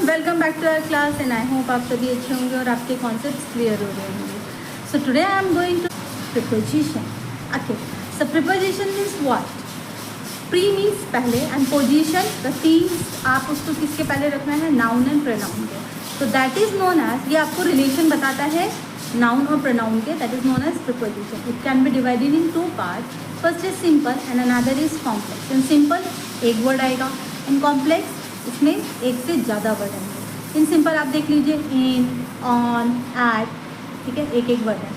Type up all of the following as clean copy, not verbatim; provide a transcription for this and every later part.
Welcome back to our class and I hope आप सभी अच्छे होंगे और आपके कॉन्सेप्ट्स क्लियर हो रहे होंगे. So today I am going to preposition. Okay, so preposition means what. Pre means पहले एंड पोजिशन द थिंग्स आप उसको किसके पहले रखना है, नाउन एंड प्रोनाउन के. तो दैट इज नोन एज, ये आपको रिलेशन बताता है नाउन और प्रोनाउन के. That is known as preposition. It can be divided in two part. First is simple and another is complex. In simple एक word आएगा, इन कॉम्प्लेक्स इसमें एक से ज़्यादा वर्ड आएंगे. इन सिंपल आप देख लीजिए इन, ऑन, एट, ठीक है, एक एक वर्ड है.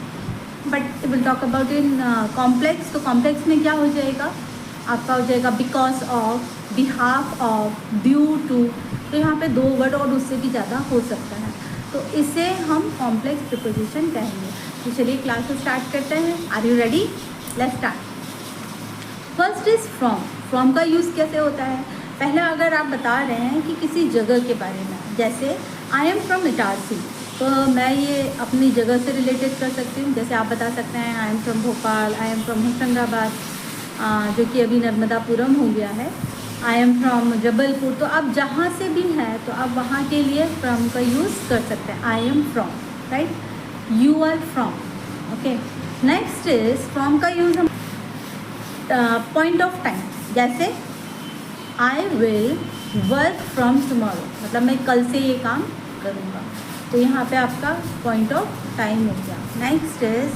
But will talk about in complex. तो कॉम्प्लेक्स में क्या हो जाएगा, आपका हो जाएगा because of, behalf of, due to. तो यहाँ पे दो वर्ड और उससे भी ज़्यादा हो सकता है. तो इसे हम कॉम्प्लेक्स प्रीपोजिशन कहेंगे. तो चलिए क्लास को स्टार्ट करते हैं. Are you ready? Let's start. First is from. From का यूज़ कैसे होता है? पहला अगर आप बता रहे हैं कि किसी जगह के बारे में, जैसे आई एम फ्रॉम इटारसी, तो मैं ये अपनी जगह से रिलेटेड कर सकती हूँ. जैसे आप बता सकते हैं I am from Bhopal, I am from Hoshangabad, जो कि अभी नर्मदापुरम हो गया है. आई एम फ्रॉम जबलपुर. तो आप जहाँ से भी हैं तो आप वहाँ के लिए फ्रॉम का यूज़ कर सकते हैं. I am from, right. You are from. Okay, next is from का यूज़ हम पॉइंट ऑफ टाइम. जैसे I will work from tomorrow, मतलब मैं कल से ये काम करूँगा. तो यहाँ पे आपका पॉइंट ऑफ टाइम हो गया. Next is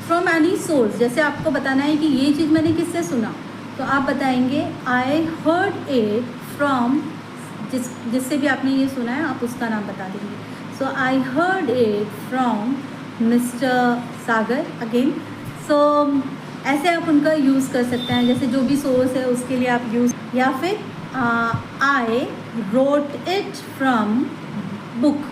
from any source. जैसे आपको बताना है कि ये चीज़ मैंने किससे सुना, तो आप बताएंगे आई हर्ड इट फ्रॉम, जिससे भी आपने ये सुना है आप उसका नाम बता देंगे. So I heard it from mister Sagar again. सो ऐसे आप उनका यूज़ कर सकते हैं. जैसे जो भी सोर्स है उसके लिए आप यूज़, या फिर I wrote it from book.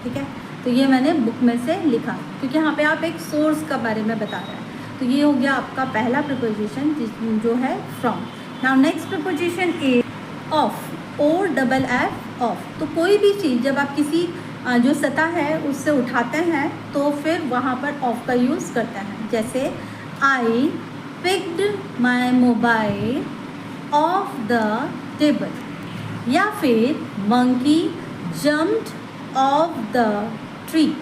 ठीक है, तो ये मैंने बुक में से लिखा, क्योंकि यहाँ पे आप एक सोर्स का बारे में बता रहे हैं. तो ये हो गया आपका पहला प्रीपोजिशन जो है from. Now next preposition is of. O double F, of. तो कोई भी चीज़ जब आप किसी जो सतह है उससे उठाते हैं तो फिर वहाँ पर ऑफ का यूज़ करते हैं. जैसे I picked my mobile off the table, या फिर monkey jumped off the tree.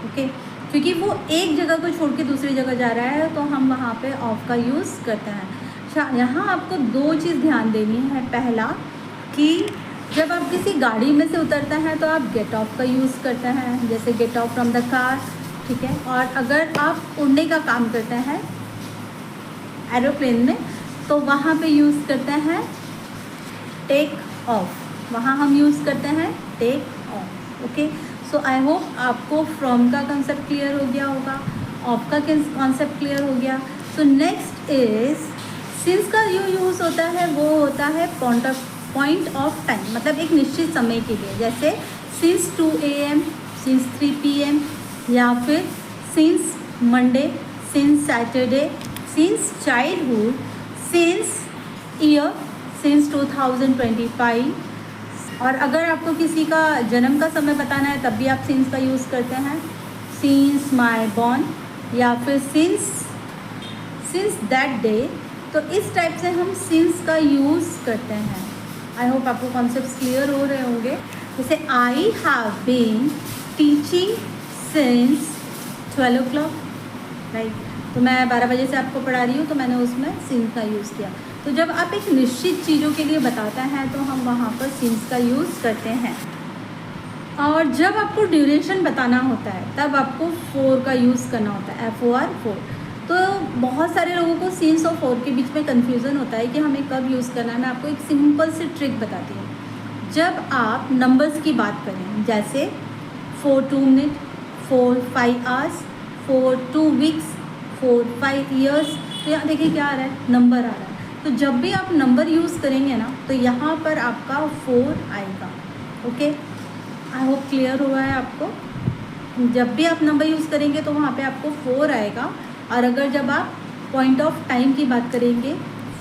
Okay, क्योंकि वो एक जगह को छोड़ के दूसरी जगह जा रहा है तो हम वहाँ पे ऑफ का यूज़ करते हैं. अच्छा, यहाँ आपको दो चीज़ ध्यान देनी है. पहला कि जब आप किसी गाड़ी में से उतरते हैं तो आप गेट ऑफ का यूज़ करते हैं, जैसे get off from the car. ठीक है, और अगर आप उड़ने का काम करते हैं एरोप्लेन में तो वहाँ पे यूज़ करते हैं टेक ऑफ. वहाँ हम यूज़ करते हैं take off. Okay, so I hope आपको फ्रॉम का कंसेप्ट क्लियर हो गया होगा, ऑफ का कंसेप्ट क्लियर हो गया. सो नेक्स्ट इज सिंस का जो यूज़ होता है वो होता है पॉइंट ऑफ टाइम, मतलब एक निश्चित समय के लिए. जैसे सिंस 2 AM, सिंस 3 PM, या फिर since Monday, since Saturday, since childhood, since year, since 2025. और अगर आपको किसी का जन्म का समय बताना है तब भी आप सिंस का यूज़ करते हैं. सिंस माई बॉर्न, या फिर सिंस दैट डे. तो इस टाइप से हम सिंस का यूज़ करते हैं. आई होप आपको कॉन्सेप्ट्स क्लियर हो रहे होंगे. जैसे I have been teaching since 12 o'clock, right. तो मैं 12 बजे से आपको पढ़ा रही हूँ तो मैंने उसमें सिंस का यूज़ किया. तो जब आप एक निश्चित चीज़ों के लिए बताते हैं तो हम वहाँ पर सिंस का यूज़ करते हैं. और जब आपको ड्यूरेशन बताना होता है तब आपको फोर का यूज़ करना होता है, FOR, 4. तो बहुत सारे लोगों को सिंस और फोर के बीच में कन्फ्यूज़न होता है कि हमें कब यूज़ करना है. मैं आपको एक सिंपल सी ट्रिक बताती हूँ. जब आप नंबर्स की बात करें, जैसे 4 2 मिनट, 4 5 आवर्स, 4 2 वीक्स, 4 5 ईयर्स. तो यहाँ देखिए क्या आ रहा है, नंबर आ रहा है. तो जब भी आप नंबर यूज़ करेंगे ना तो यहाँ पर आपका 4 आएगा. ओके, आई होप क्लियर हुआ है आपको. जब भी आप नंबर यूज़ करेंगे तो वहाँ पे आपको 4 आएगा. और अगर जब आप पॉइंट ऑफ टाइम की बात करेंगे,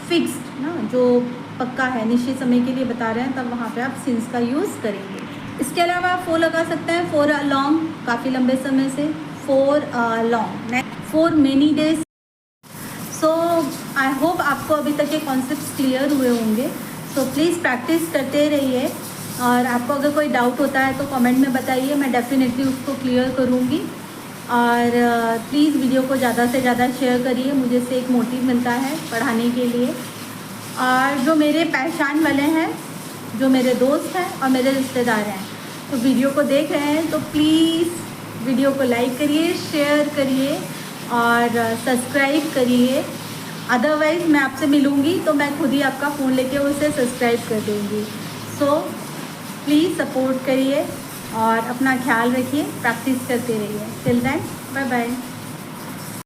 फिक्स्ड ना, जो पक्का है, निश्चित समय के लिए बता रहे हैं, तब वहाँ पे आप सिंस का यूज़ करेंगे. इसके अलावा आप 4 लगा सकते हैं. 4 लॉन्ग, काफ़ी लंबे समय से. 4 long, 4 many days. So I hope आपको अभी तक ये कॉन्सेप्ट्स क्लियर हुए होंगे. सो प्लीज़ प्रैक्टिस करते रहिए. और आपको अगर कोई डाउट होता है तो कमेंट में बताइए, मैं डेफिनेटली उसको क्लियर करूँगी। और प्लीज़ वीडियो को ज़्यादा से ज़्यादा शेयर करिए, मुझे इससे एक मोटिव मिलता है पढ़ाने के लिए। और जो मेरे पहचान वाले हैं, जो मेरे दोस्त हैं और मेरे रिश्तेदार हैं, तो वीडियो को देख रहे हैं तो प्लीज़ वीडियो को लाइक करिए, शेयर करिए और सब्सक्राइब करिए। अदरवाइज़ मैं आपसे मिलूँगी तो मैं खुद ही आपका फ़ोन लेके उसे सब्सक्राइब कर दूँगी। सो प्लीज़ सपोर्ट करिए और अपना ख्याल रखिए, प्रैक्टिस करते रहिए। Till then, bye bye.